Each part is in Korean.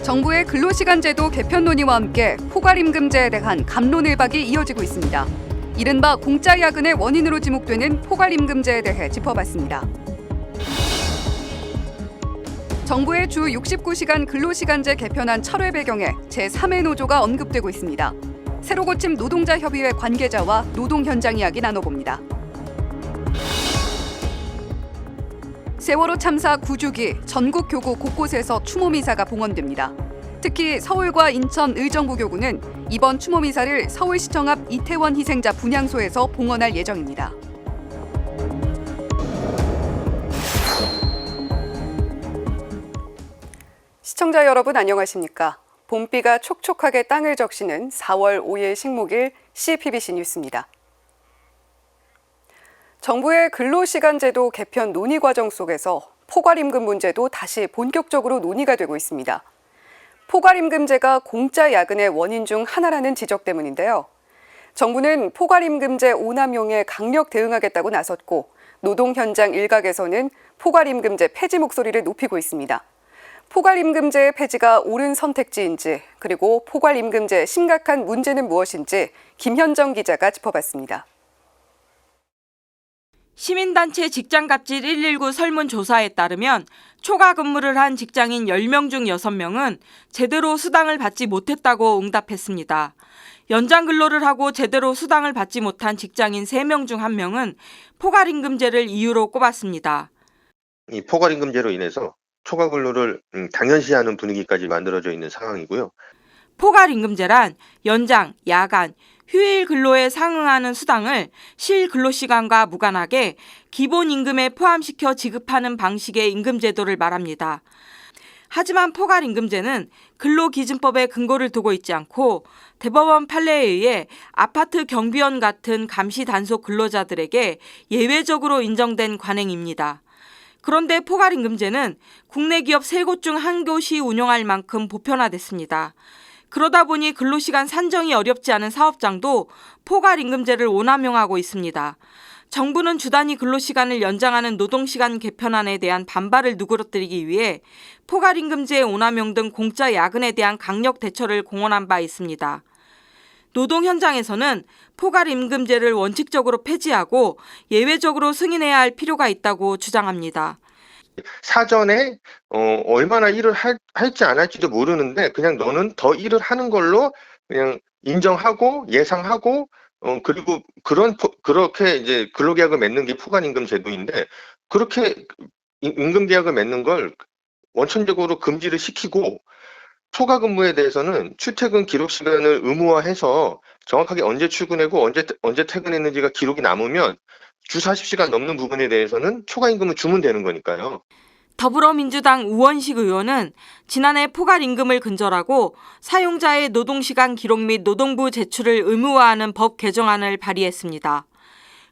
정부의 근로시간제도 개편 논의와 함께 포괄임금제에 대한 갑론을박이 이어지고 있습니다. 이른바 공짜 야근의 원인으로 지목되는 포괄임금제에 대해 짚어봤습니다. 정부의 주 69시간 근로시간제 개편안 철회 배경에 제3의 노조가 언급되고 있습니다. 새로 고침 노동자협의회 관계자와 노동 현장 이야기 나눠봅니다. 세월호 참사 9주기 전국 교구 곳곳에서 추모미사가 봉헌됩니다. 특히 서울과 인천 의정부교구는 이번 추모미사를 서울시청 앞 이태원 희생자 분향소에서 봉헌할 예정입니다. 시청자 여러분 안녕하십니까? 봄비가 촉촉하게 땅을 적시는 4월 5일 식목일 CPBC 뉴스입니다. 정부의 근로시간제도 개편 논의 과정 속에서 포괄임금 문제도 다시 본격적으로 논의가 되고 있습니다. 포괄임금제가 공짜 야근의 원인 중 하나라는 지적 때문인데요. 정부는 포괄임금제 오남용에 강력 대응하겠다고 나섰고 노동 현장 일각에서는 포괄임금제 폐지 목소리를 높이고 있습니다. 포괄임금제의 폐지가 옳은 선택지인지 그리고 포괄임금제의 심각한 문제는 무엇인지 김현정 기자가 짚어봤습니다. 시민단체 직장갑질 119 설문조사에 따르면 초과 근무를 한 직장인 10명 중 6명은 제대로 수당을 받지 못했다고 응답했습니다. 연장 근로를 하고 제대로 수당을 받지 못한 직장인 3명 중 1명은 포괄임금제를 이유로 꼽았습니다. 이 포괄임금제로 인해서 초과 근로를 당연시하는 분위기까지 만들어져 있는 상황이고요. 포괄임금제란 연장, 야간, 휴일 근로에 상응하는 수당을 실 근로시간과 무관하게 기본임금에 포함시켜 지급하는 방식의 임금제도를 말합니다. 하지만 포괄임금제는 근로기준법에 근거를 두고 있지 않고 대법원 판례에 의해 아파트 경비원 같은 감시 단속 근로자들에게 예외적으로 인정된 관행입니다. 그런데 포괄임금제는 국내 기업 3곳 중 1곳이 운영할 만큼 보편화됐습니다. 그러다 보니 근로시간 산정이 어렵지 않은 사업장도 포괄임금제를 오남용하고 있습니다. 정부는 주단위 근로시간을 연장하는 노동시간 개편안에 대한 반발을 누그러뜨리기 위해 포괄임금제 오남용 등 공짜 야근에 대한 강력 대처를 공언한 바 있습니다. 노동 현장에서는 포괄임금제를 원칙적으로 폐지하고 예외적으로 승인해야 할 필요가 있다고 주장합니다. 사전에 얼마나 일을 할지 안 할지도 모르는데 그냥 너는 더 일을 하는 걸로 그냥 인정하고 예상하고 그리고 그렇게 이제 근로계약을 맺는 게 포괄임금 제도인데 그렇게 임금계약을 맺는 걸 원천적으로 금지를 시키고 초과 근무에 대해서는 출퇴근 기록 시간을 의무화해서 정확하게 언제 출근하고 언제 퇴근했는지가 기록이 남으면 주 40시간 넘는 부분에 대해서는 초과 임금을 주면 되는 거니까요. 더불어민주당 우원식 의원은 지난해 포괄임금을 근절하고 사용자의 노동시간 기록 및 노동부 제출을 의무화하는 법 개정안을 발의했습니다.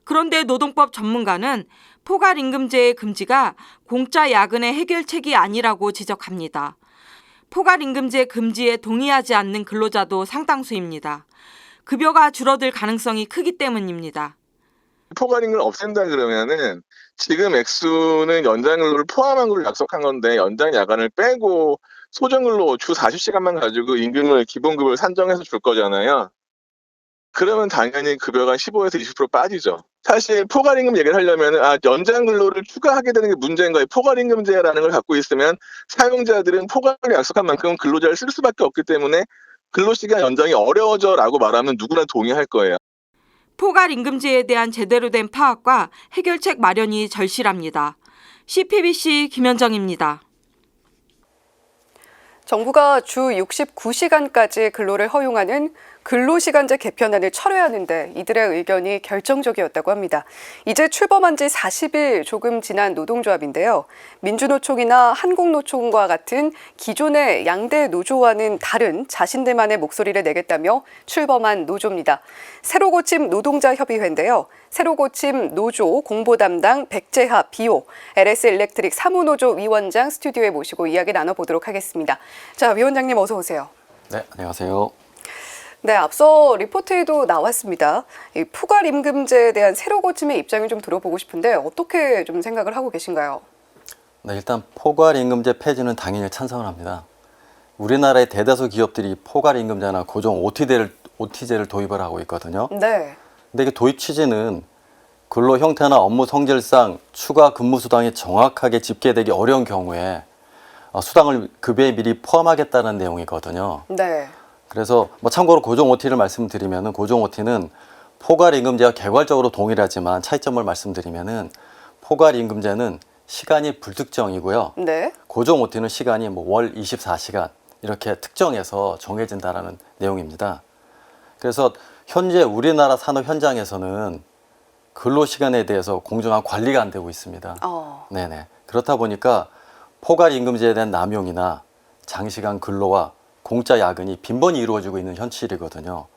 그런데 노동법 전문가는 포괄임금제의 금지가 공짜 야근의 해결책이 아니라고 지적합니다. 포괄임금제 금지에 동의하지 않는 근로자도 상당수입니다. 급여가 줄어들 가능성이 크기 때문입니다. 포괄임금을 없앤다 그러면은 지금 액수는 연장근로를 포함한 걸로 약속한 건데 연장 야간을 빼고 소정근로 주 40시간만 가지고 기본급을 산정해서 줄 거잖아요. 그러면 당연히 급여가 15에서 20% 빠지죠. 사실 포괄임금 얘기를 하려면 연장 근로를 추가하게 되는 게 문제인 거예요. 포괄임금제라는 걸 갖고 있으면 사용자들은 포괄을 약속한 만큼 근로자를 쓸 수밖에 없기 때문에 근로시간 연장이 어려워져라고 말하면 누구나 동의할 거예요. 포괄임금제에 대한 제대로 된 파악과 해결책 마련이 절실합니다. CPBC 김현정입니다. 정부가 주 69시간까지 근로를 허용하는 근로시간제 개편안을 철회하는데 이들의 의견이 결정적이었다고 합니다. 이제 출범한 지 40일 조금 지난 노동조합인데요. 민주노총이나 한국노총과 같은 기존의 양대 노조와는 다른 자신들만의 목소리를 내겠다며 출범한 노조입니다. 새로 고침 노동자협의회인데요. 새로 고침 노조 공보담당 백재하 비오, LS 일렉트릭 사무노조 위원장 스튜디오에 모시고 이야기 나눠보도록 하겠습니다. 자, 위원장님 어서 오세요. 네, 안녕하세요. 네, 앞서 리포트에도 나왔습니다. 이 포괄임금제에 대한 새로 고침의 입장을 좀 들어보고 싶은데 어떻게 좀 생각을 하고 계신가요? 네, 일단 포괄임금제 폐지는 당연히 찬성을 합니다. 우리나라의 대다수 기업들이 포괄임금제나 고정 OT제를 도입을 하고 있거든요. 네. 근데 이게 도입 취지는 근로 형태나 업무 성질상 추가 근무 수당이 정확하게 집계되기 어려운 경우에 수당을 급여에 미리 포함하겠다는 내용이거든요. 네. 그래서 참고로 고정 OT를 말씀드리면은 고정 OT는 포괄임금제와 개괄적으로 동일하지만 차이점을 말씀드리면은 포괄임금제는 시간이 불특정이고요. 네. 고정 OT는 시간이 월 24시간 이렇게 특정해서 정해진다라는 내용입니다. 그래서 현재 우리나라 산업 현장에서는 근로시간에 대해서 공정한 관리가 안 되고 있습니다. 네네. 그렇다 보니까 포괄임금제에 대한 남용이나 장시간 근로와 공짜 야근이 빈번히 이루어지고 있는 현실이거든요.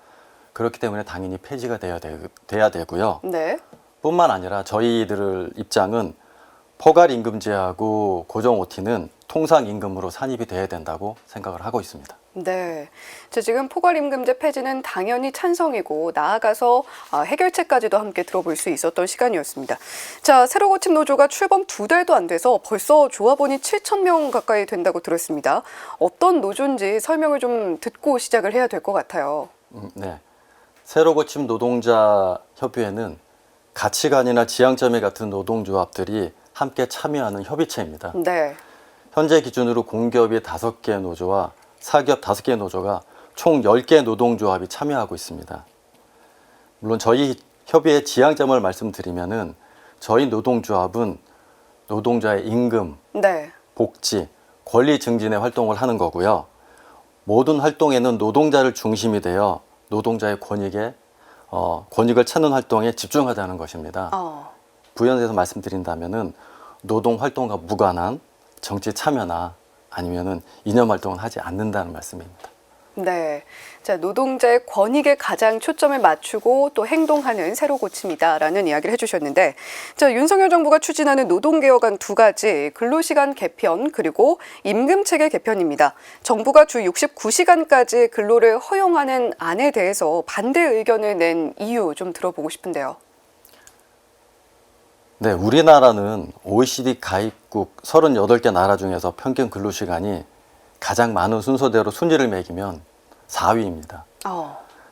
그렇기 때문에 당연히 폐지가 돼야 되고요. 네. 뿐만 아니라 저희들 입장은 포괄임금제하고 고정 OT는 통상임금으로 산입이 돼야 된다고 생각을 하고 있습니다. 네. 지금 포괄임금제 폐지는 당연히 찬성이고 나아가서 해결책까지도 함께 들어볼 수 있었던 시간이었습니다. 자, 새로 고침 노조가 출범 2달도 안 돼서 벌써 조합원이 7,000명 가까이 된다고 들었습니다. 어떤 노조인지 설명을 좀 듣고 시작을 해야 될 것 같아요. 네. 새로 고침 노동자 협의회는 가치관이나 지향점이 같은 노동조합들이 함께 참여하는 협의체입니다. 네. 현재 기준으로 공기업이 5개 노조와 사기업 5개 노조가 총 10개 노동조합이 참여하고 있습니다. 물론 저희 협의회 지향점을 말씀드리면은 저희 노동조합은 노동자의 임금, 네. 복지, 권리 증진의 활동을 하는 거고요. 모든 활동에는 노동자를 중심이 되어 노동자의 권익을 찾는 활동에 집중하자는 것입니다. 부연해서 말씀드린다면은 노동 활동과 무관한 정치 참여나 아니면은 이념 활동을 하지 않는다는 말씀입니다. 네. 자, 노동자의 권익에 가장 초점을 맞추고 또 행동하는 새로 고침이다라는 이야기를 해주셨는데, 자, 윤석열 정부가 추진하는 노동개혁안 2가지, 근로시간 개편 그리고 임금체계 개편입니다. 정부가 주 69시간까지 근로를 허용하는 안에 대해서 반대 의견을 낸 이유 좀 들어보고 싶은데요. 네, 우리나라는 OECD 가입국 38개 나라 중에서 평균 근로시간이 가장 많은 순서대로 순위를 매기면 4위입니다.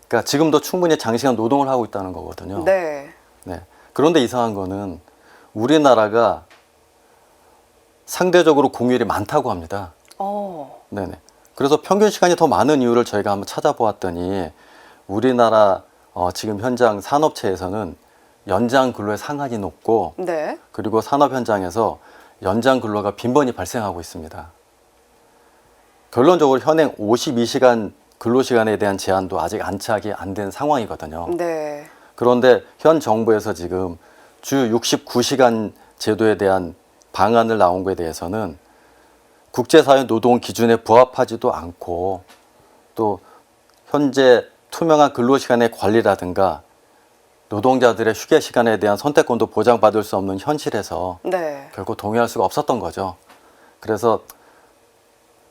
그러니까 지금도 충분히 장시간 노동을 하고 있다는 거거든요. 네. 네. 그런데 이상한 거는 우리나라가 상대적으로 공휴일이 많다고 합니다. 네네. 그래서 평균 시간이 더 많은 이유를 저희가 한번 찾아보았더니 우리나라 지금 현장 산업체에서는 연장 근로의 상한이 높고 네. 그리고 산업 현장에서 연장 근로가 빈번히 발생하고 있습니다. 결론적으로 현행 52시간 근로시간에 대한 제한도 아직 안착이 안 된 상황이거든요. 네. 그런데 현 정부에서 지금 주 69시간 제도에 대한 방안을 나온 것에 대해서는 국제사회 노동 기준에 부합하지도 않고 또 현재 투명한 근로시간의 관리라든가 노동자들의 휴게 시간에 대한 선택권도 보장받을 수 없는 현실에서 네. 결국 동의할 수가 없었던 거죠. 그래서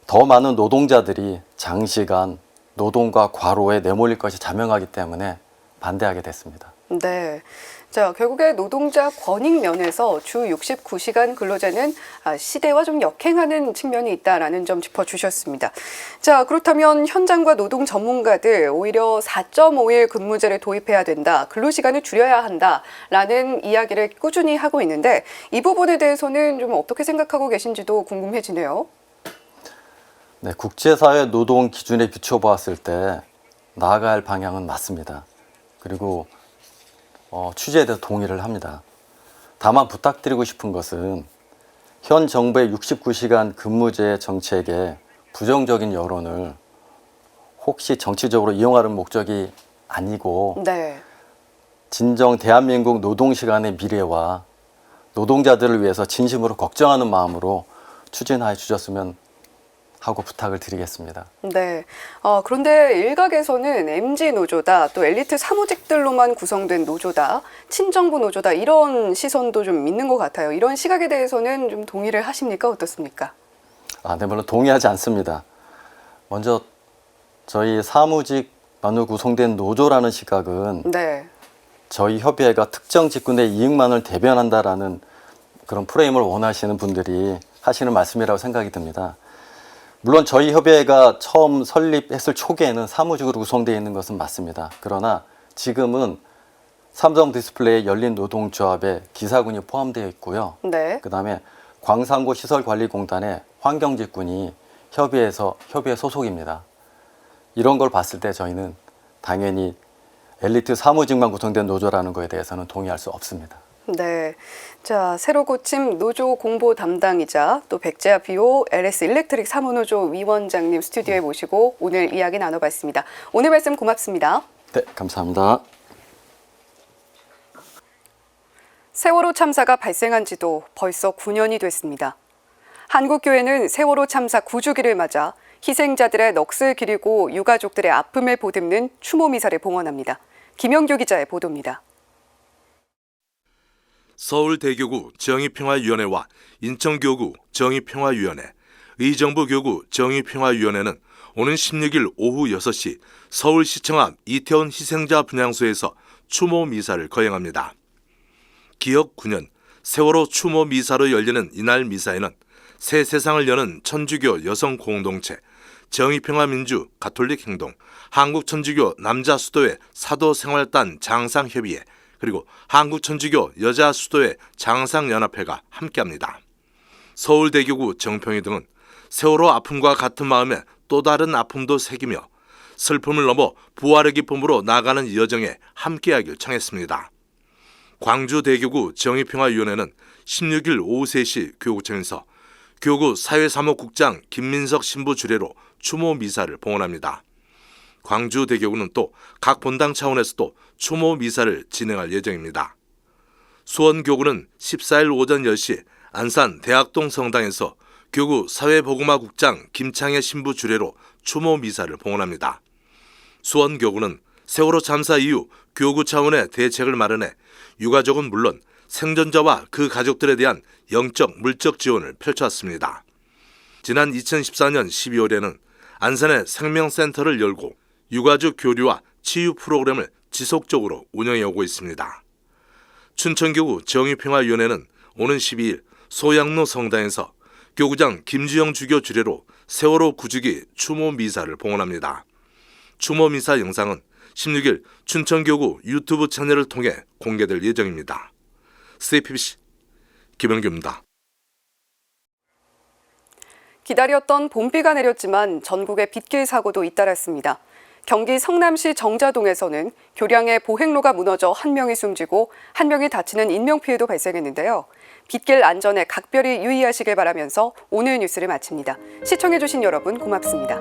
더 많은 노동자들이 장시간 노동과 과로에 내몰릴 것이 자명하기 때문에 반대하게 됐습니다. 네. 자, 결국에 노동자 권익 면에서 주 69시간 근로제는 시대와 좀 역행하는 측면이 있다라는 점 짚어주셨습니다. 자, 그렇다면 현장과 노동 전문가들 오히려 4.5일 근무제를 도입해야 된다, 근로시간을 줄여야 한다라는 이야기를 꾸준히 하고 있는데 이 부분에 대해서는 좀 어떻게 생각하고 계신지도 궁금해지네요. 네, 국제사회 노동 기준에 비춰보았을 때 나아가야 할 방향은 맞습니다. 그리고 취지에 대해서 동의를 합니다. 다만 부탁드리고 싶은 것은 현 정부의 69시간 근무제 정책에 부정적인 여론을 혹시 정치적으로 이용하는 목적이 아니고 네. 진정 대한민국 노동시간의 미래와 노동자들을 위해서 진심으로 걱정하는 마음으로 추진해 주셨으면 하고 부탁을 드리겠습니다. 네. 그런데 일각에서는 MG 노조다, 또 엘리트 사무직들로만 구성된 노조다, 친정부 노조다 이런 시선도 좀 있는 것 같아요. 이런 시각에 대해서는 좀 동의를 하십니까? 어떻습니까? 네, 물론 동의하지 않습니다. 먼저 저희 사무직만으로 구성된 노조라는 시각은 네. 저희 협의회가 특정 직군의 이익만을 대변한다라는 그런 프레임을 원하시는 분들이 하시는 말씀이라고 생각이 듭니다. 물론 저희 협의회가 처음 설립했을 초기에는 사무직으로 구성되어 있는 것은 맞습니다. 그러나 지금은 삼성 디스플레이 열린 노동조합에 기사군이 포함되어 있고요. 네. 그다음에 광산고 시설관리공단의 환경직군이 협의회 소속입니다. 이런 걸 봤을 때 저희는 당연히 엘리트 사무직만 구성된 노조라는 거에 대해서는 동의할 수 없습니다. 네. 자, 새로 고침 노조 공보 담당이자 또 백제아 비오 LS 일렉트릭 사무노조 위원장님 스튜디오에 모시고 오늘 이야기 나눠봤습니다. 오늘 말씀 고맙습니다. 네, 감사합니다. 세월호 참사가 발생한 지도 벌써 9년이 됐습니다. 한국교회는 세월호 참사 9주기를 맞아 희생자들의 넋을 기리고 유가족들의 아픔을 보듬는 추모미사를 봉헌합니다. 김영규 기자의 보도입니다. 서울대교구 정의평화위원회와 인천교구 정의평화위원회, 의정부교구 정의평화위원회는 오는 16일 오후 6시 서울시청 앞 이태원 희생자 분향소에서 추모 미사를 거행합니다. 기억 9년 세월호 추모 미사로 열리는 이날 미사에는 새 세상을 여는 천주교 여성 공동체, 정의평화민주 가톨릭 행동, 한국천주교 남자수도회 사도생활단 장상협의회, 그리고 한국천주교 여자수도회 장상연합회가 함께합니다. 서울대교구 정평이 등은 세월호 아픔과 같은 마음에 또 다른 아픔도 새기며 슬픔을 넘어 부활의 기쁨으로 나아가는 여정에 함께하길 청했습니다. 광주대교구 정의평화위원회는 16일 오후 3시 교구청에서 교구 사회사무국장 김민석 신부 주례로 추모 미사를 봉헌합니다. 광주대교구는 또 각 본당 차원에서도 추모 미사를 진행할 예정입니다. 수원교구는 14일 오전 10시 안산 대학동 성당에서 교구 사회복음화국장 김창애 신부 주례로 추모 미사를 봉헌합니다. 수원교구는 세월호 참사 이후 교구 차원의 대책을 마련해 유가족은 물론 생존자와 그 가족들에 대한 영적, 물적 지원을 펼쳐왔습니다. 지난 2014년 12월에는 안산에 생명센터를 열고 유가족 교류와 치유 프로그램을 지속적으로 운영해 오고 있습니다. 춘천교구 정의평화위원회는 오는 12일 소양로 성당에서 교구장 김주영 주교 주례로 세월호 9주기 추모 미사를 봉헌합니다. 추모 미사 영상은 16일 춘천교구 유튜브 채널을 통해 공개될 예정입니다. CPBC 김영규입니다. 기다렸던 봄비가 내렸지만 전국에 빗길 사고도 잇따랐습니다. 경기 성남시 정자동에서는 교량의 보행로가 무너져 한 명이 숨지고 한 명이 다치는 인명피해도 발생했는데요. 빗길 안전에 각별히 유의하시길 바라면서 오늘 뉴스를 마칩니다. 시청해주신 여러분 고맙습니다.